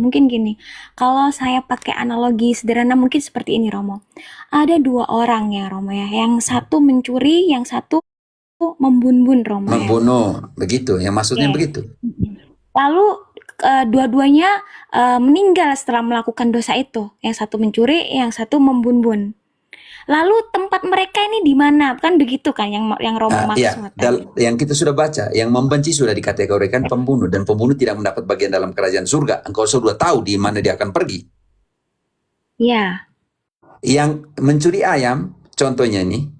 Mungkin gini, kalau saya pakai analogi sederhana mungkin seperti ini Romo. Ada dua orang ya Romo ya, yang satu mencuri, yang satu membunbun Romo ya. Membunuh, begitu. Yang maksudnya Oke. begitu. Lalu dua-duanya meninggal setelah melakukan dosa itu. Yang satu mencuri, yang satu membunbun. Lalu tempat mereka ini di mana? Kan begitu kan yang Romo Ya, maksud tadi. yang kita sudah baca, yang membenci sudah dikategorikan pembunuh, dan pembunuh tidak mendapat bagian dalam kerajaan surga. Engkau sudah tahu di mana dia akan pergi. Ya. Yang mencuri ayam, contohnya ini,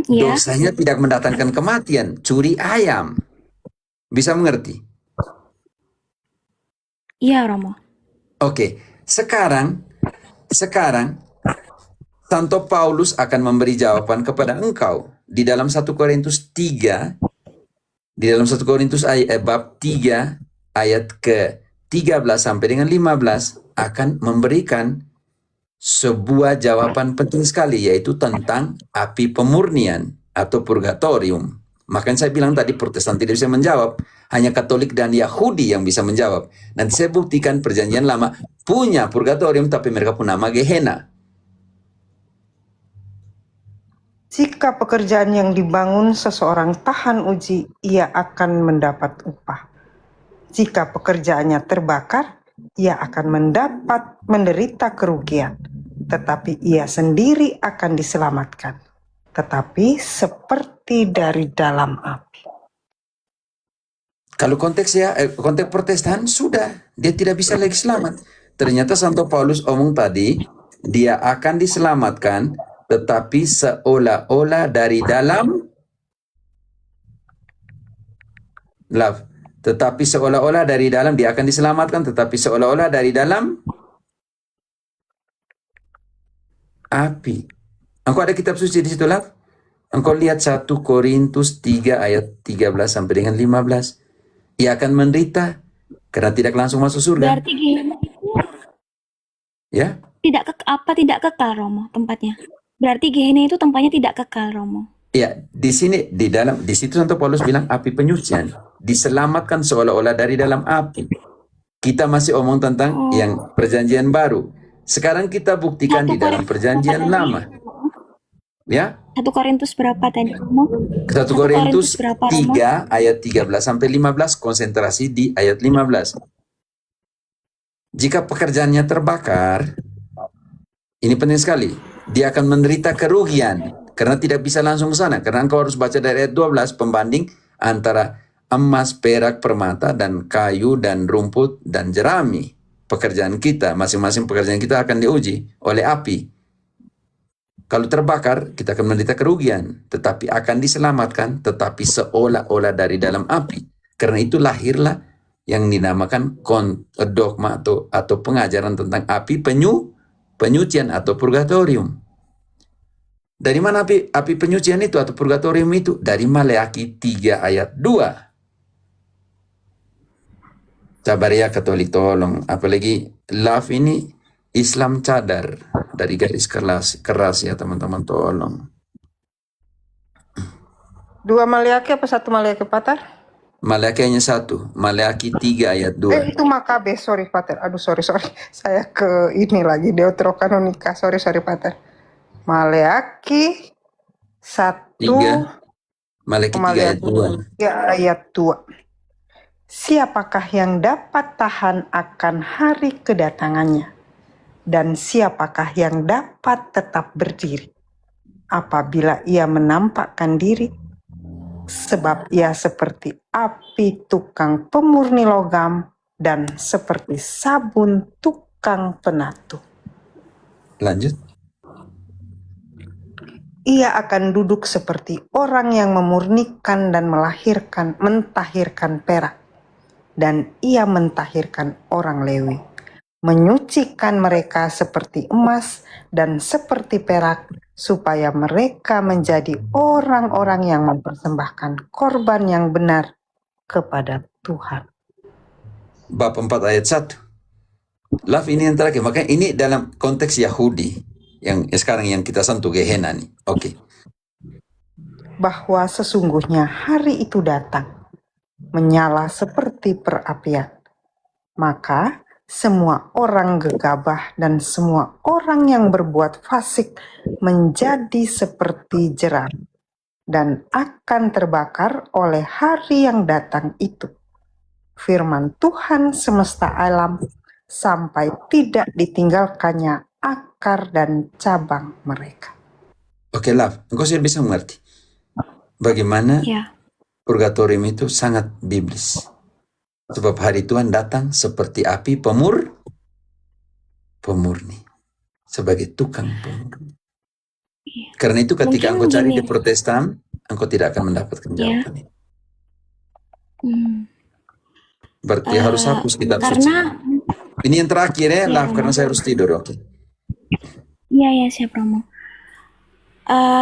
Ya. dosanya tidak mendatangkan kematian, curi ayam. Bisa mengerti? Iya Romo. Oke, sekarang Santo Paulus akan memberi jawaban kepada engkau di dalam 1 Korintus 3, di dalam 1 Korintus bab 3 ayat ke 13 sampai dengan 15 akan memberikan sebuah jawaban penting sekali, yaitu tentang api pemurnian atau purgatorium. Makanya saya bilang tadi Protestan tidak bisa menjawab, hanya Katolik dan Yahudi yang bisa menjawab. Nanti saya buktikan Perjanjian Lama punya purgatorium, tapi mereka pun nama Gehenna. Jika pekerjaan yang dibangun seseorang tahan uji, ia akan mendapat upah. Jika pekerjaannya terbakar, ia akan menderita kerugian, tetapi ia sendiri akan diselamatkan, tetapi seperti dari dalam api. Kalau konteks Protestan sudah, dia tidak bisa lagi selamat. Ternyata Santo Paulus omong tadi, dia akan diselamatkan, tetapi seolah-olah dari dalam love. Tetapi seolah-olah dari dalam dia akan diselamatkan, tetapi seolah-olah dari dalam api. Engkau ada kitab suci di situ, love? Engkau lihat 1 Korintus 3 ayat 13 sampai dengan 15. Ia akan menderita karena tidak langsung masuk surga. Berarti Gehenna itu Ya, tidak kekal Romo tempatnya. Berarti Gehenna itu tempatnya tidak kekal Romo. ya, di sini di situ Santo Paulus bilang api penyucian diselamatkan seolah-olah dari dalam api. Kita masih omong tentang yang perjanjian baru. Sekarang kita buktikan di dalam perjanjian lama. Ya, 1 Korintus berapa tadi Romo? 1 1 Korintus Korintus berapa Romo? 3 ayat 13 sampai 15, konsentrasi di ayat 15. Jika pekerjaannya terbakar, ini penting sekali, dia akan menderita kerugian karena tidak bisa langsung ke sana. Karena engkau harus baca dari ayat 12 pembanding antara emas, perak, permata, dan kayu, dan rumput, dan jerami. Pekerjaan kita, masing-masing pekerjaan kita akan diuji oleh api. Kalau terbakar, kita akan menderita kerugian, tetapi akan diselamatkan, tetapi seolah-olah dari dalam api. Karena itu lahirlah yang dinamakan dogma atau pengajaran tentang api penyucian atau purgatorium. Dari mana api penyucian itu atau purgatorium itu? Dari Maleakhi 3 ayat 2. Sabar ya Katolik, tolong. Apalagi love ini Islam cadar dari garis keras ya teman-teman, tolong. 2 Maleakhi apa 1 Maleakhi, Pater? Maleakhi hanya 1, Maleakhi 3 ayat 2. Itu Makabe, sorry Pater. Aduh, sorry. Saya ke ini lagi, Deuterokanonika. Sorry Pater. Maleakhi 1 Maleakhi 3 ayat 2. ayat 2. Siapakah yang dapat tahan akan hari kedatangannya? Dan siapakah yang dapat tetap berdiri apabila ia menampakkan diri? Sebab ia seperti api tukang pemurni logam dan seperti sabun tukang penatu. Lanjut. Ia akan duduk seperti orang yang memurnikan dan mentahirkan perak. Dan ia mentahirkan orang Lewi, menyucikan mereka seperti emas dan seperti perak, supaya mereka menjadi orang-orang yang mempersembahkan korban yang benar kepada Tuhan. Bab 4 ayat 1. Love ini yang terakhir, makanya ini dalam konteks Yahudi yang sekarang yang kita sentuh, Gehenna nih. Oke. Bahwa sesungguhnya hari itu datang, menyala seperti perapian. Maka semua orang gegabah dan semua orang yang berbuat fasik menjadi seperti jerami dan akan terbakar oleh hari yang datang itu. Firman Tuhan semesta alam sampai tidak ditinggalkannya akar dan cabang mereka. Oke, Love, engkau sudah bisa mengerti bagaimana Ya, purgatorium itu sangat biblis. Sebab hari Tuhan datang seperti api pemurni, sebagai tukang pemurni. Karena itu ketika engkau mungkin cari gini, di Protestan, engkau tidak akan mendapatkan ya. jawaban itu. Berarti harus hapus kitab suci. Karena Ini yang terakhir ya, Ya, Love, karena Romo. saya harus tidur, oke. Iya, siap Romo.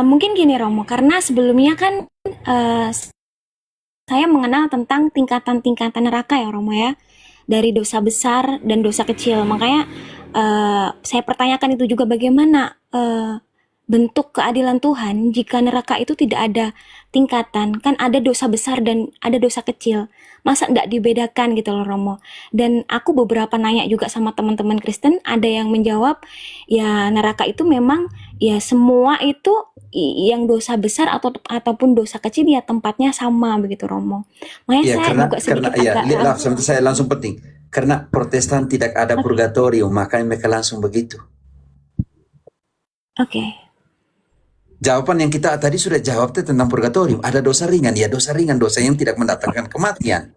Mungkin gini Romo, karena sebelumnya kan saya mengenal tentang tingkatan-tingkatan neraka ya Romo ya, dari dosa besar dan dosa kecil. Makanya saya pertanyakan itu juga, bagaimana bentuk keadilan Tuhan jika neraka itu tidak ada tingkatan, kan ada dosa besar dan ada dosa kecil, masa nggak dibedakan gitu loh Romo. Dan aku beberapa nanya juga sama teman-teman Kristen, ada yang menjawab ya neraka itu memang ya semua itu yang dosa besar ataupun dosa kecil ya tempatnya sama begitu Romo. Makanya Iya, saya karena juga sedikit ya, agak Love, sebentar, saya langsung penting. Karena Protestan tidak ada Oke. purgatorium, makanya mereka langsung begitu. Oke. Jawaban yang kita tadi sudah jawab tentang purgatorium. Ada dosa ringan, ya dosa ringan, dosa yang tidak mendatangkan kematian.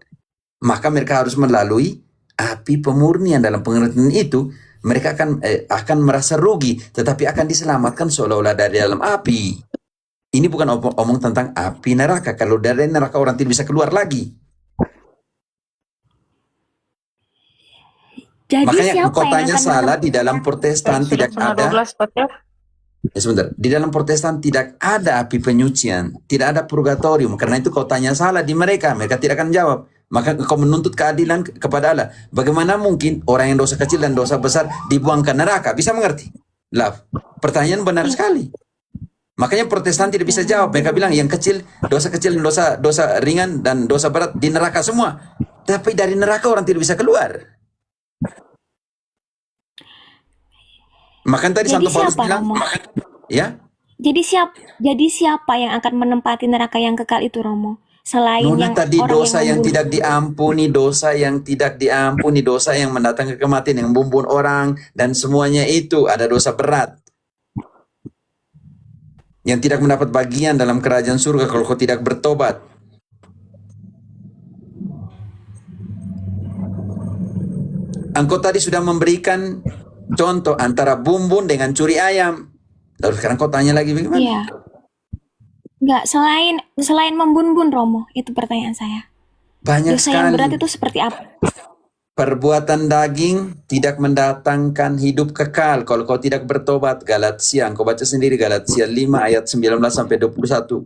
Maka mereka harus melalui api pemurnian. Dalam pengertian itu, mereka akan merasa rugi, tetapi akan diselamatkan seolah-olah dari dalam api. Ini bukan omong tentang api neraka. Kalau dari neraka orang tidak bisa keluar lagi. Jadi Makanya siapa yang kotanya akan salah di dalam Protestan tidak Sudah ada. 12, Pater. Ya, sebentar. Di dalam Protestan tidak ada api penyucian, tidak ada purgatorium. Karena itu kau tanya salah di mereka, mereka tidak akan jawab. Maka kau menuntut keadilan kepada Allah. Bagaimana mungkin orang yang dosa kecil dan dosa besar dibuang ke neraka? Bisa mengerti? Love, pertanyaan benar sekali. Makanya Protestan tidak bisa jawab. Mereka bilang yang kecil, dosa kecil, dosa ringan dan dosa berat di neraka semua. Tapi dari neraka orang tidak bisa keluar. Makanya tadi Jadi Santo Paulus siapa bilang, Romo? ya. Jadi siapa yang akan menempati neraka yang kekal itu Romo? Selain Nona yang tadi orang dosa yang membunuh. tidak diampuni, dosa yang tidak diampuni, dosa yang mendatangkan kematian, yang membunuh orang, dan semuanya itu ada dosa berat. Yang tidak mendapat bagian dalam kerajaan surga kalau kau tidak bertobat. Engkau tadi sudah memberikan contoh antara bumbun dengan curi ayam. Lalu sekarang kau tanya lagi bagaimana? Iya. Enggak, selain membun-bun Romo, itu pertanyaan saya. Banyak Dosa yang berat sekali. itu seperti apa? Perbuatan daging tidak mendatangkan hidup kekal kalau kau tidak bertobat. Galatia, kau baca sendiri Galatia 5 ayat 19 sampai 21.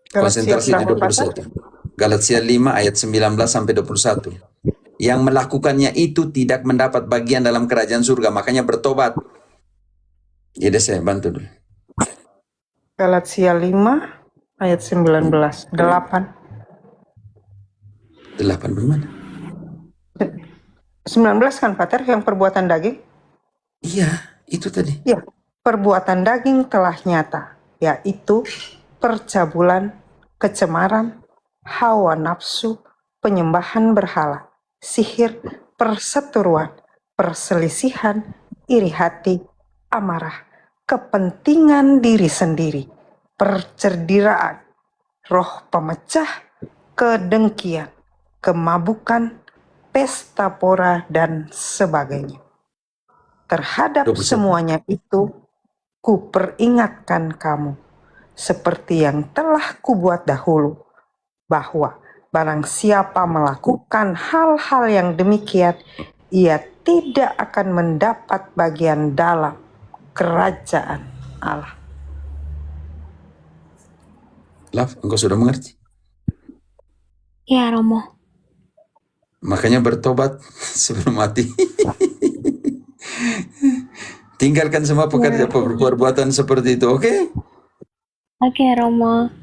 Konsentrasi di 21. Galatia 5 ayat 19 sampai 21. Yang melakukannya itu tidak mendapat bagian dalam kerajaan surga, makanya bertobat. Jadi saya bantu dulu. Galatia 5 ayat 19. 8. 8 bagaimana? 19 kan Pater yang perbuatan daging? Iya, itu tadi. Ya, perbuatan daging telah nyata, yaitu percabulan, kecemaran, hawa nafsu, penyembahan berhala, sihir, perseteruan, perselisihan, iri hati, amarah, kepentingan diri sendiri, percerdiraan, roh pemecah, kedengkian, kemabukan, pesta pora, dan sebagainya. Terhadap 21. semuanya itu, kuperingatkan kamu, seperti yang telah kubuat dahulu, bahwa barang siapa melakukan hal-hal yang demikian, ia tidak akan mendapat bagian dalam kerajaan Allah. Love, engkau sudah mengerti? Ya Romo. Makanya bertobat sebelum mati. Tinggalkan semua perbuatan seperti itu, oke? Oke Romo.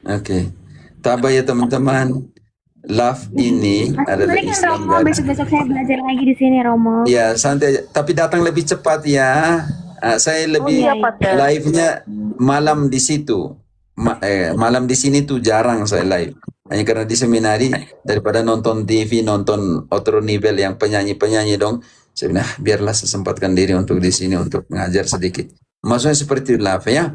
Oke. tabah ya teman-teman. Love ini adalah Boleh kan Islam Romo, garis. besok-besok saya belajar lagi di sini Romo. Ya santai aja. Tapi datang lebih cepat ya. Saya lebih iya, Pater. live-nya malam di situ. Malam di sini tuh jarang saya live. Hanya karena di seminari daripada nonton TV, nonton otro nivel yang penyanyi-penyanyi dong. Saya bilang, biarlah saya sempatkan diri untuk di sini untuk mengajar sedikit. Maksudnya seperti love ya.